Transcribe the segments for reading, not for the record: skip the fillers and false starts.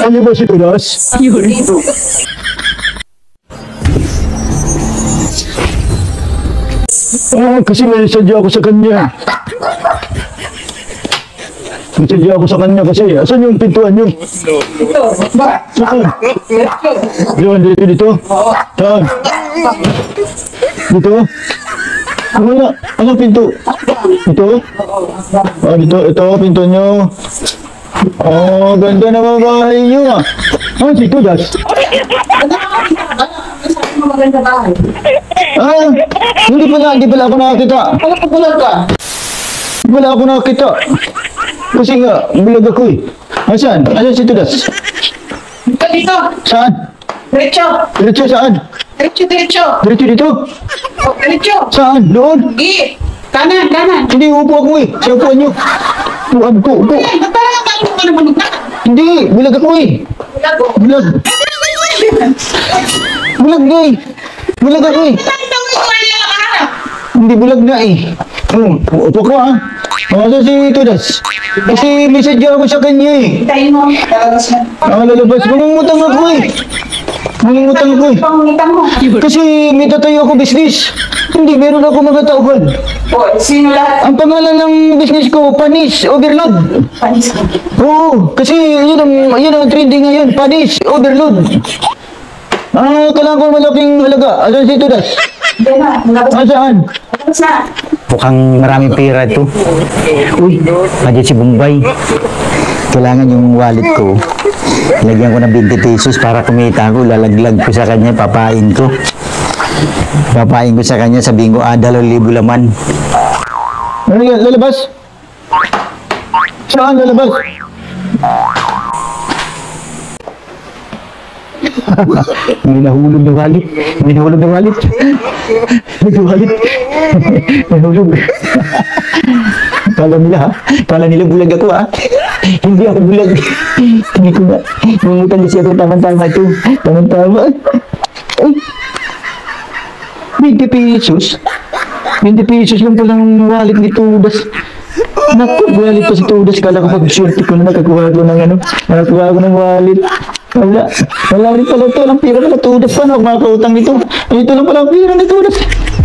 Ano ba si Tulas? Kasi may sadya ako sa kanya. May sadya ako sa kanya kasi. Asan yung pintuan yun? Ito. Ba? Saan? Ito. Yun, dito? Saan? Dito? Wala. Anong pinto? Ito? Ito, pinto nyo. Ganda naman bahay nyo ah. Si Tulas? Maganda bahay. Hindi pala ako nakakita. Ano pa bulag ka? Hindi pala ako nakakita. Kasi nga, bulag ako eh. Saan? Asan si Tulas? Dito. Saan? Diretso. Diretso saan? Diretso. Diretso dito? Oh, diretso. Saan? Doon? Gi. Kanan. Hindi, upo ako eh. Sa upuan nyo. Upo. Ay, ba't parang tayo ka na bulag ka? Hindi, bulag ako eh. Bulag ko. Bulag. Bulag na eh. Bulag ako eh. Bakit ako ito ay nakaharap? Hindi bulag na eh. Upo ko ah. Saan si Tulas? Kasi may sadya ako sa kanya eh. Hintayin mo. Lalabas na. Lalabas. Mangungutang ako eh. Pangungutang mo. Kasi may tatayo ako business. Hindi, meron ako mga tauhan. Oh, sino lahat? Ang pangalan ng business ko, Panis Overload. Panis ka. Oo, kasi yun ang trending ngayon, Panis Overload. Kailangan ko malaking halaga. Asan si Tulas? Hindi na. Saan? Lalabas na. Mukhang maraming pera ito. Uy, nandiyan si Bombay. Kailangan yung wallet ko. Lagyan ko ng 20 pesos para kumita ko. Lalaglag ko sa kanya, papain ko. Papain ko sa kanya, sabihin ko, 2,000 laman. Ano yan? Lalabas? Saan lalabas? May nahulog na wallet. Nahulog. Kala nila bulag ako ha. Hindi ako bulag. Hindi ko na. Nangungutan kasi ako tama-tama ito. Tama-tama. Ay. 20 pesos? 20 pesos lang palang wallet ni Tudas. Naku, wallet pa si Tudas. Kala ko pag-shorty ko na nakakuha ko ng nakakuha ko ng wallet. Wala rin pala ito. Walang pira pala Tudas pa. Ako makakautang nito. Ito lang pala ang pira ni Tudas.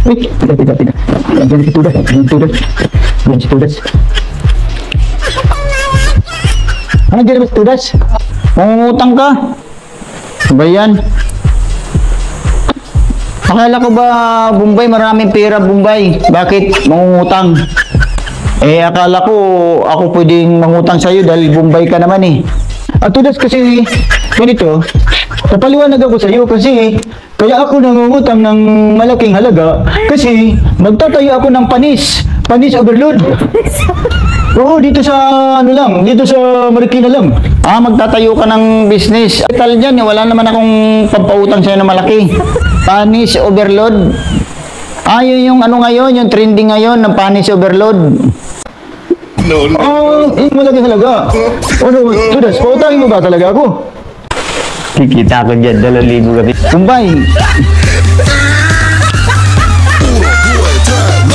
Uy, pida. Diyan si Tudas. Diyan si Tudas. Ano dyan ba si Tudas? Mangungutang ka? Ba yan? Akala ko ba, Bombay, maraming pera, Bombay. Bakit mangungutang? Akala ko ako pwedeng mangutang sa'yo dahil Bombay ka naman eh. Tudas kasi, ganito, napaliwanag ako sa'yo kasi kaya ako nangungutang ng malaking halaga kasi magtatayo ako ng Panis Overload. Oo, dito sa dito sa Marikina lang. Magtatayo ka ng business. Tal dyan, wala naman akong pampautang sa'yo na malaki. Panis Overload. Yun yung ngayon, yung trending ngayon ng Panis Overload. Malaki halaga. Tudas, pautangin mo ba talaga ako? Kikita ko dyan, 2,000 gabi. Bombay,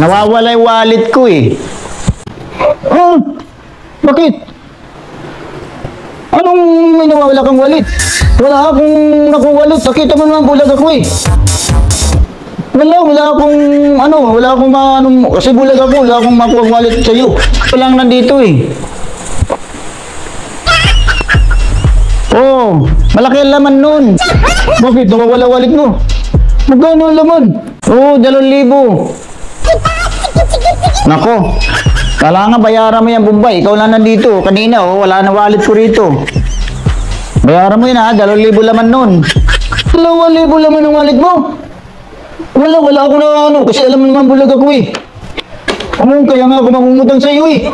Nawawala yung wallet ko eh. bakit? Anong may nawawala kang wallet? Wala akong nakuha wallet. Nakita mo naman bulag ako eh. Wala akong kasi bulag ako, wala akong makuha wallet sa'yo. Walang nandito eh. Malaki ang laman nun. Bakit? Nawawala wallet mo? Magkano ang laman? 2,000. Nako, kailangan bayaran mo yan, Bombay. Ikaw lang nandito. Kanina, wala na wallet ko rito. Bayaran mo yun ha, 2,000 laman nun. 2,000 laman ang wallet mo? Wala ako na kasi alam mo naman bulag ako eh. Kaya nga ako mangungutang sa'yo eh.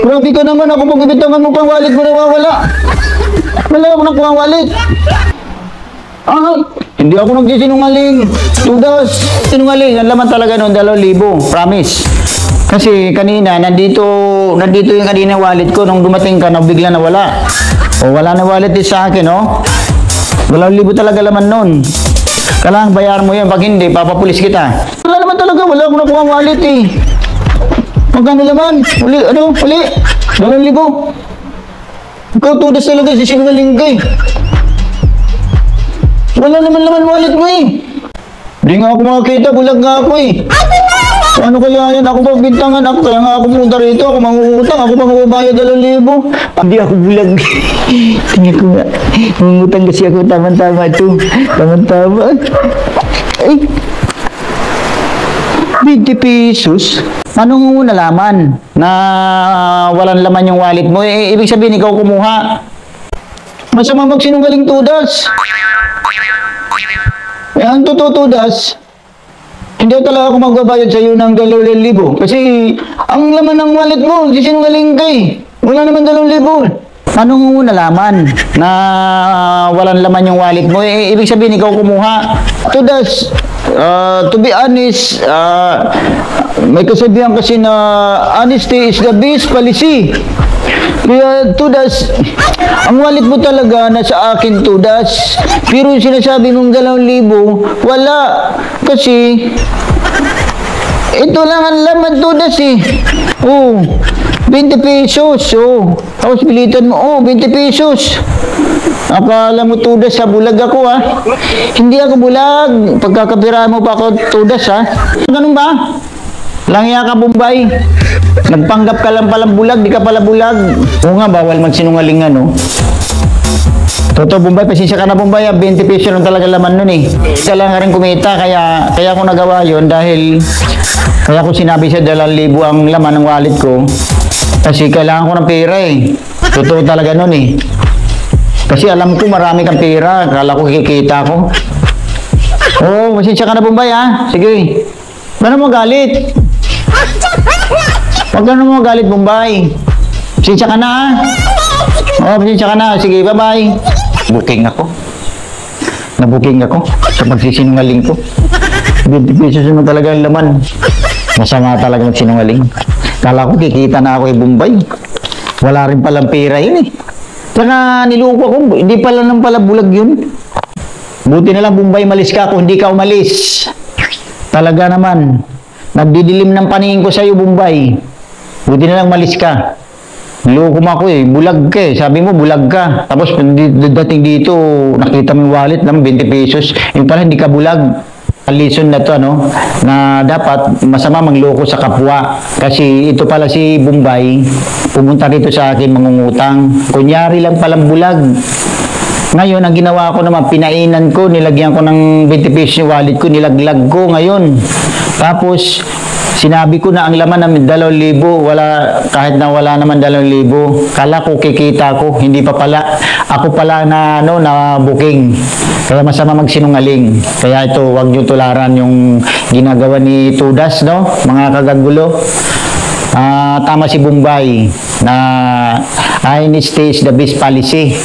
Grabe ka naman, ako magbibitangan mo pang wallet mo nawawala. Wala ako nakuha ang wallet. Hindi ako nagsisinungaling. Tudas. Sinungaling, ang laman talaga nun, 2,000. Promise. Kasi kanina, nandito yung kanina wallet ko. Nung dumating ka, bigla na wala. Wala na wallet din sa akin, 2,000 talaga laman nun. Kailangan bayaran mo yan. Pag hindi, papapulis kita. Wala naman talaga. Wala akong nakuha ang wallet eh. Magkano laman? Uli. 2,000. Ikaw, tudas talaga, sisinungaling ka eh. Wala naman laman wallet mo eh. Hindi nga ako makakita, bulag nga ako eh. Ano kaya yan? Ako pagbintangan ako, kaya nga ako pumunta rito, ako mangungutang, ako magbabayad 2,000. Hindi ako bulag. Tingnan ko nga. Mangungutang kasi ako, tama-tama ito. Tama-tama. Ay, 20 pesos? Anong nalaman na walang laman yung wallet mo? Eh, ibig sabihin, ikaw kumuha. Masama magsinungaling tudas. Eh, ang totoo tudas, hindi talaga ako magbabayad sa iyo ng 2,000. Kasi, ang laman ng wallet mo, sisinungaling ka eh. Wala naman 2,000. Anong nalaman na walang laman yung wallet mo? Eh, ibig sabihin, ikaw kumuha. Tudas, to be honest, may kasabihan kasi na honesty is the best policy. Kaya Tudas, ang wallet mo talaga nasa akin Tudas. Pero yung sinasabi mong 2,000, wala. Kasi, ito lang ang laman Tudas eh. Oh, 20 pesos. Oh, tapos pilitan mo, oh, 20 pesos. Akala mo Tudas ha, bulag ako ha. Hindi ako bulag. Pagkakapirahan mo pa ako Tudas ha. Ganun ba? Langya ka Bombay. Nagpanggap ka lang palang bulag, di ka pala bulag. Oo nga, bawal magsinungaling ano. Totoo Bombay, pasensya ka na Bombay ha. 20 pesos lang talaga laman nun eh. Isa lang nga rin kumita, kaya ako nagawa yun dahil kaya ko sinabi sa 2,000 ang laman ng wallet ko. Kasi kailangan ko ng pera eh. Totoo talaga nun eh. Kasi alam ko marami kang pera. Akala ko kikita ko. Oo, pasensya ka na Bombay ha. Sige. Gano'n mo galit? Huwag gano'n mo galit Bombay. Pasensya ka na ha. Oo, pasensya ka na. Sige, bye-bye. Booking ako. Nabuking ako sa magsisinungaling ko. 20 pesos naman talaga ang laman. Masama talaga magsinungaling. Kala ko kikita na ako Bombay. Wala rin palang pera yun eh. Saka niloko ko, hindi pala nang pala bulag yun. Buti na lang Bombay, malis ka kung hindi ka umalis. Talaga naman, nagdidilim ng paningin ko sa'yo Bombay. Buti na lang malis ka. Niloko mo ako eh, bulag ka eh. Sabi mo bulag ka. Tapos dating dito, nakita mo yung wallet naman, 20 pesos. Yung pala hindi ka bulag. Lesson na to ano, na dapat masama mangloko sa kapwa. Kasi ito pala si Bombay, pumunta rito sa akin mangungutang. Kunyari lang palang bulag. Ngayon, ang ginawa ko naman, pinainan ko, nilagyan ko ng 20 pesos yung wallet ko, nilaglag ko ngayon. Tapos, sinabi ko na ang laman ng 2,000, wala, kahit na wala naman 2,000, kala ko kikita ko, hindi pa pala, ako pala na, ano, na booking. Kaya masama magsinungaling. Kaya ito, wag nyo tularan yung ginagawa ni Tudas, no? Mga kagagulo. Tama si Bombay na honesty is the best policy.